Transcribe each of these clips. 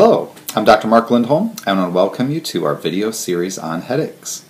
Hello, I'm Dr. Mark Lindholm, and I want to welcome you to our video series on headaches.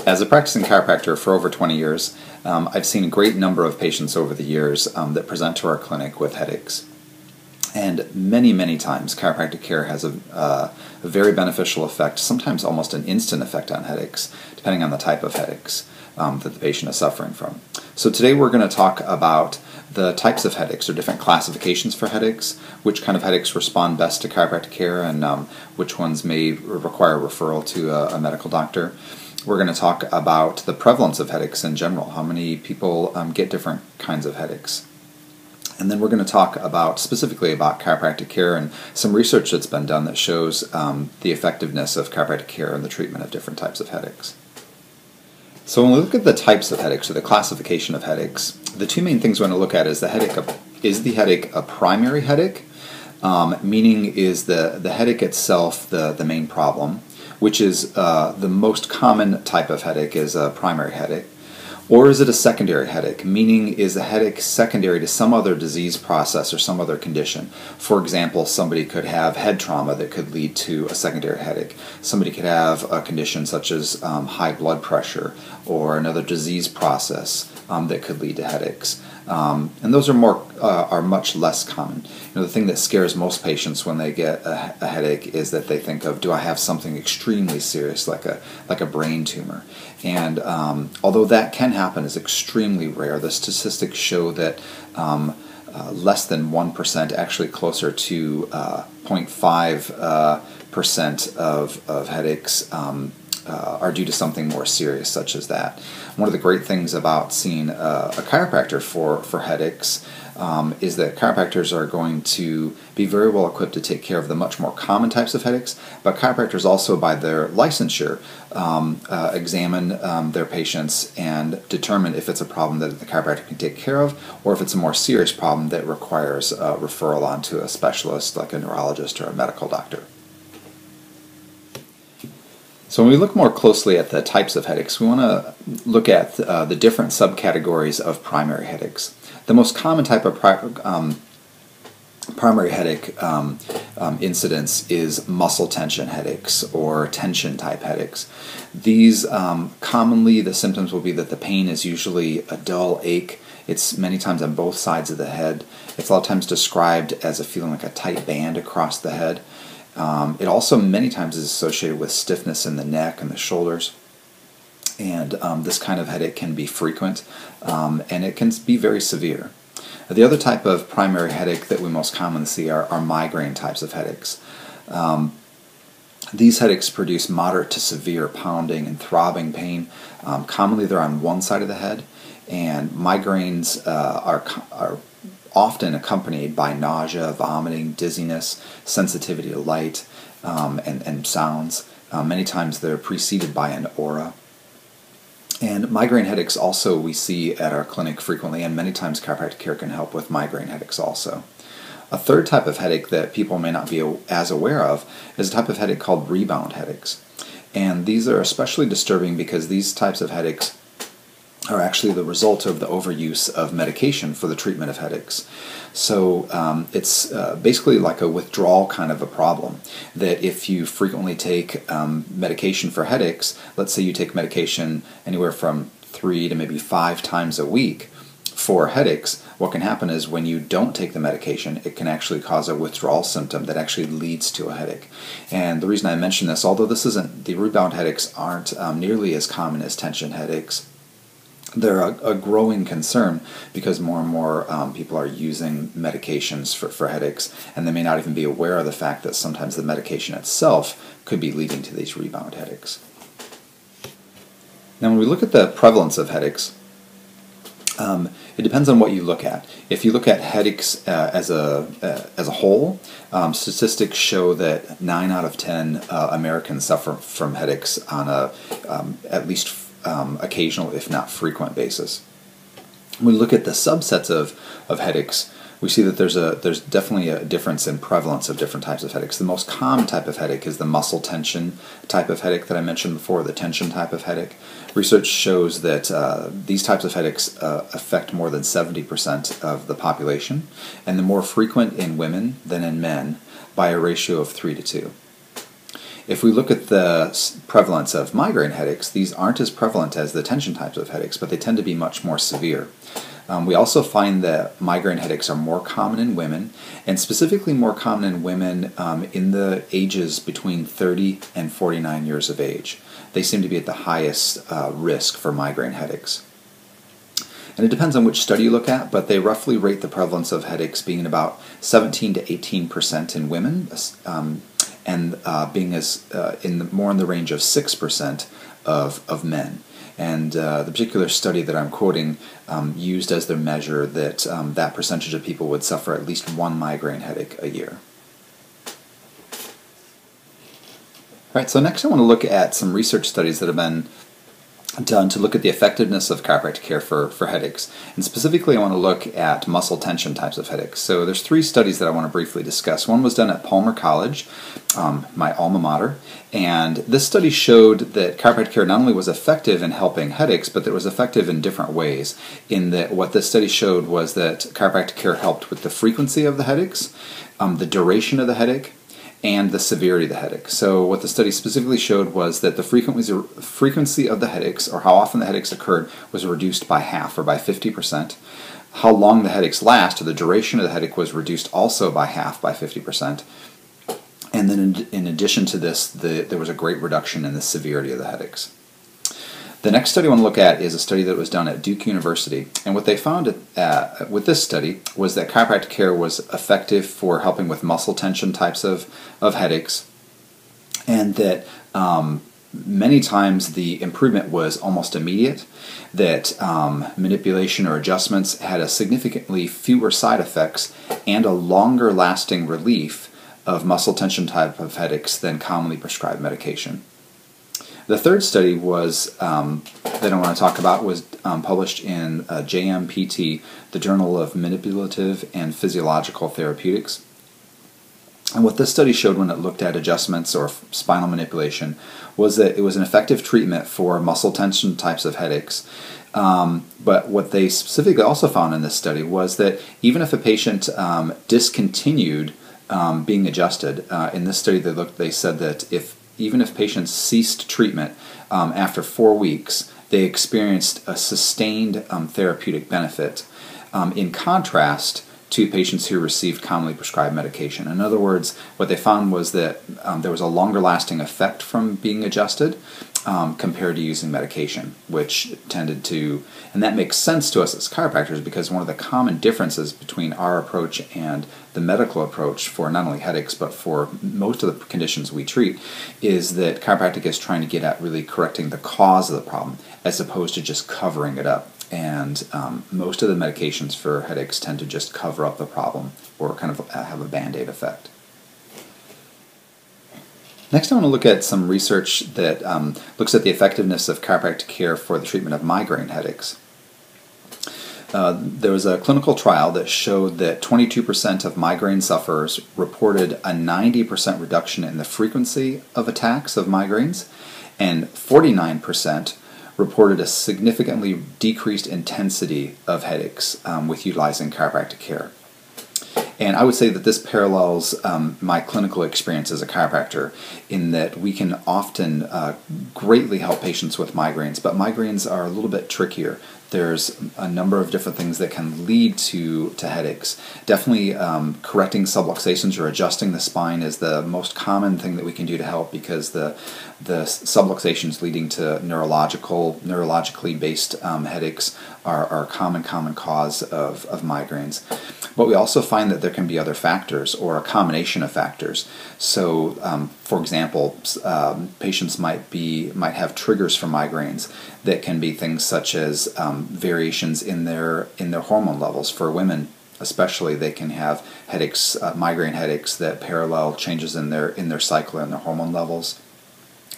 As a practicing chiropractor for over 20 years, I've seen a great number of patients over the years that present to our clinic with headaches. And many times chiropractic care has a very beneficial effect, sometimes almost an instant effect on headaches, depending on the type of headaches that the patient is suffering from. So today we're going to talk about the types of headaches, or different classifications for headaches, which kind of headaches respond best to chiropractic care, and which ones may require referral to a medical doctor. We're going to talk about the prevalence of headaches in general, how many people get different kinds of headaches. And then we're going to talk specifically about chiropractic care and some research that's been done that shows the effectiveness of chiropractic care in the treatment of different types of headaches. So when we look at the types of headaches, or the classification of headaches, the two main things we want to look at is the headache a primary headache, meaning is the headache itself the main problem, which is the most common type of headache is a primary headache. Or is it a secondary headache, meaning is a headache secondary to some other disease process or some other condition? For example, somebody could have head trauma that could lead to a secondary headache. Somebody could have a condition such as high blood pressure or another disease process that could lead to headaches. And those are much less common. The thing that scares most patients when they get a headache is that they think of, do I have something extremely serious like a brain tumor? And although that can happen, is extremely rare. The statistics show that less than 1%, actually closer to 0.5% of headaches are due to something more serious such as that. One of the great things about seeing a chiropractor for headaches is that chiropractors are going to be very well equipped to take care of the much more common types of headaches, but chiropractors also, by their licensure, examine their patients and determine if it's a problem that the chiropractor can take care of, or if it's a more serious problem that requires a referral on to a specialist like a neurologist or a medical doctor. So when we look more closely at the types of headaches, we want to look at the different subcategories of primary headaches. The most common type of primary headache incidence is muscle tension headaches or tension type headaches. These commonly, the symptoms will be that the pain is usually a dull ache. It's many times on both sides of the head. It's a lot of times described as a feeling like a tight band across the head. It also many times is associated with stiffness in the neck and the shoulders. And this kind of headache can be frequent, and it can be very severe. The other type of primary headache that we most commonly see are migraine types of headaches. These headaches produce moderate to severe pounding and throbbing pain. Commonly they're on one side of the head, and migraines are often accompanied by nausea, vomiting, dizziness, sensitivity to light, and sounds. Many times they're preceded by an aura. And migraine headaches also we see at our clinic frequently, and many times chiropractic care can help with migraine headaches also. A third type of headache that people may not be as aware of is a type of headache called rebound headaches. And these are especially disturbing because these types of headaches are actually the result of the overuse of medication for the treatment of headaches. So it's basically like a withdrawal kind of a problem, that if you frequently take medication for headaches, let's say you take medication anywhere from 3 to maybe 5 times a week for headaches, what can happen is when you don't take the medication, it can actually cause a withdrawal symptom that actually leads to a headache. And the reason I mention this, although the rebound headaches aren't nearly as common as tension headaches, they're a growing concern because more and more people are using medications for headaches, and they may not even be aware of the fact that sometimes the medication itself could be leading to these rebound headaches. Now when we look at the prevalence of headaches, it depends on what you look at. If you look at headaches as a whole, statistics show that 9 out of 10 Americans suffer from headaches on at least occasional, if not frequent, basis. When we look at the subsets of headaches, we see that there's definitely a difference in prevalence of different types of headaches. The most common type of headache is the muscle tension type of headache that I mentioned before, the tension type of headache. Research shows that these types of headaches affect more than 70% of the population, and they're more frequent in women than in men by a ratio of 3 to 2. If we look at the prevalence of migraine headaches, these aren't as prevalent as the tension types of headaches, but they tend to be much more severe. We also find that migraine headaches are more common in women, and specifically more common in women in the ages between 30 and 49 years of age. They seem to be at the highest risk for migraine headaches. And it depends on which study you look at, but they roughly rate the prevalence of headaches being about 17 to 18% in women, and being more in the range of 6% of men. And the particular study that I'm quoting used as their measure that that percentage of people would suffer at least one migraine headache a year. All right, so next I want to look at some research studies that have been done to look at the effectiveness of chiropractic care for headaches. And specifically I want to look at muscle tension types of headaches. So there's 3 studies that I want to briefly discuss. One was done at Palmer College, my alma mater, and this study showed that chiropractic care not only was effective in helping headaches, but that it was effective in different ways. In that what this study showed was that chiropractic care helped with the frequency of the headaches, the duration of the headache, and the severity of the headache. So what the study specifically showed was that the frequency of the headaches, or how often the headaches occurred, was reduced by half, or by 50%. How long the headaches last, or the duration of the headache, was reduced also by half, by 50%. And then in addition to this, there was a great reduction in the severity of the headaches. The next study I want to look at is a study that was done at Duke University, and what they found with this study was that chiropractic care was effective for helping with muscle tension types of headaches, and that many times the improvement was almost immediate, that manipulation or adjustments had a significantly fewer side effects and a longer lasting relief of muscle tension type of headaches than commonly prescribed medication. The third study was that I want to talk about was published in JMPT, the Journal of Manipulative and Physiological Therapeutics. And what this study showed when it looked at adjustments or spinal manipulation was that it was an effective treatment for muscle tension types of headaches. But what they specifically also found in this study was that even if a patient discontinued being adjusted, in this study they said that even if patients ceased treatment after 4 weeks, they experienced a sustained therapeutic benefit, in contrast to patients who received commonly prescribed medication. In other words, what they found was that there was a longer lasting effect from being adjusted compared to using medication, which tended to, and that makes sense to us as chiropractors because one of the common differences between our approach and the medical approach for not only headaches but for most of the conditions we treat is that chiropractic is trying to get at really correcting the cause of the problem as opposed to just covering it up. And most of the medications for headaches tend to just cover up the problem or kind of have a Band-Aid effect. Next I want to look at some research that looks at the effectiveness of chiropractic care for the treatment of migraine headaches. There was a clinical trial that showed that 22% of migraine sufferers reported a 90% reduction in the frequency of attacks of migraines, and 49% reported a significantly decreased intensity of headaches with utilizing chiropractic care. And I would say that this parallels my clinical experience as a chiropractor in that we can often greatly help patients with migraines, but migraines are a little bit trickier. There's a number of different things that can lead to headaches. Definitely correcting subluxations or adjusting the spine is the most common thing that we can do to help because the subluxations leading to neurologically based headaches are a common cause of migraines. But we also find that there can be other factors or a combination of factors. So, for example, patients might have triggers for migraines that can be things such as variations in their hormone levels. For women, especially, they can have headaches, migraine headaches that parallel changes in their cycle and their hormone levels.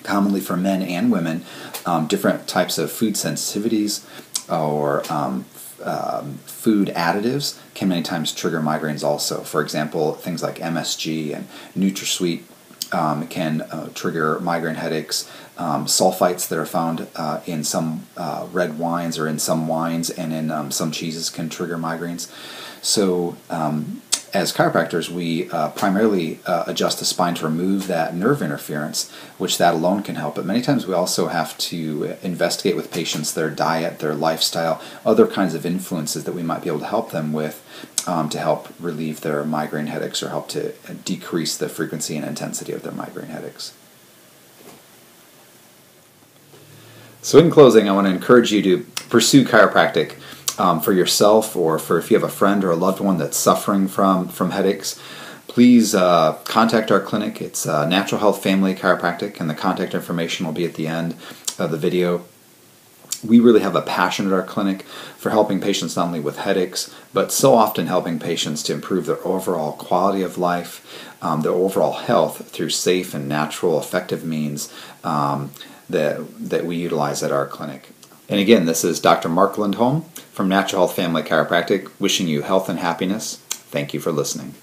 Commonly for men and women, different types of food sensitivities or food additives can many times trigger migraines also. For example, things like MSG and NutraSweet can trigger migraine headaches. Sulfites that are found in some red wines or in some wines and in some cheeses can trigger migraines. So as chiropractors, we primarily adjust the spine to remove that nerve interference, which that alone can help. But many times we also have to investigate with patients their diet, their lifestyle, other kinds of influences that we might be able to help them with to help relieve their migraine headaches or help to decrease the frequency and intensity of their migraine headaches. So in closing, I want to encourage you to pursue chiropractic for yourself, or for if you have a friend or a loved one that's suffering from headaches. Please contact our clinic. It's Natural Health Family Chiropractic, and the contact information will be at the end of the video. We really have a passion at our clinic for helping patients not only with headaches, but so often helping patients to improve their overall quality of life, their overall health through safe and natural, effective means that we utilize at our clinic. And again, this is Dr. Mark Lindholm from Natural Health Family Chiropractic, wishing you health and happiness. Thank you for listening.